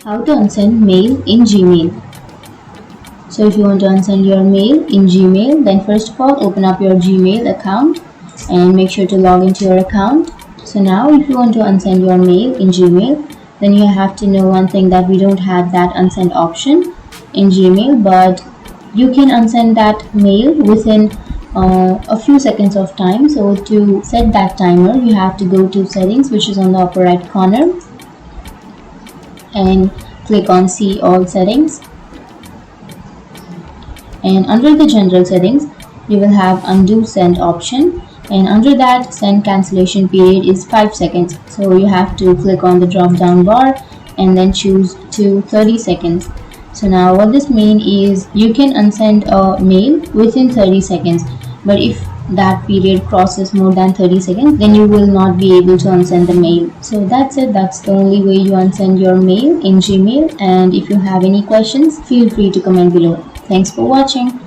How to unsend mail in Gmail. So if you want to unsend your mail in Gmail, then first of all open up your Gmail account and make sure to log into your account. So now if you want to unsend your mail in Gmail, then you have to know one thing, that we don't have that unsend option in Gmail, but you can unsend that mail within a few seconds of time. So to set that timer, you have to go to settings, which is on the upper right corner, and click on see all settings, and under the general settings you will have undo send option, and under that send cancellation period is 5 seconds. So you have to click on the drop down bar and then choose to 30 seconds. So now what this means is you can unsend a mail within 30 seconds, but if that period crosses more than 30 seconds, then you will not be able to unsend the mail. So that's it. That's the only way you unsend your mail in Gmail. And if you have any questions, feel free to comment below. Thanks for watching.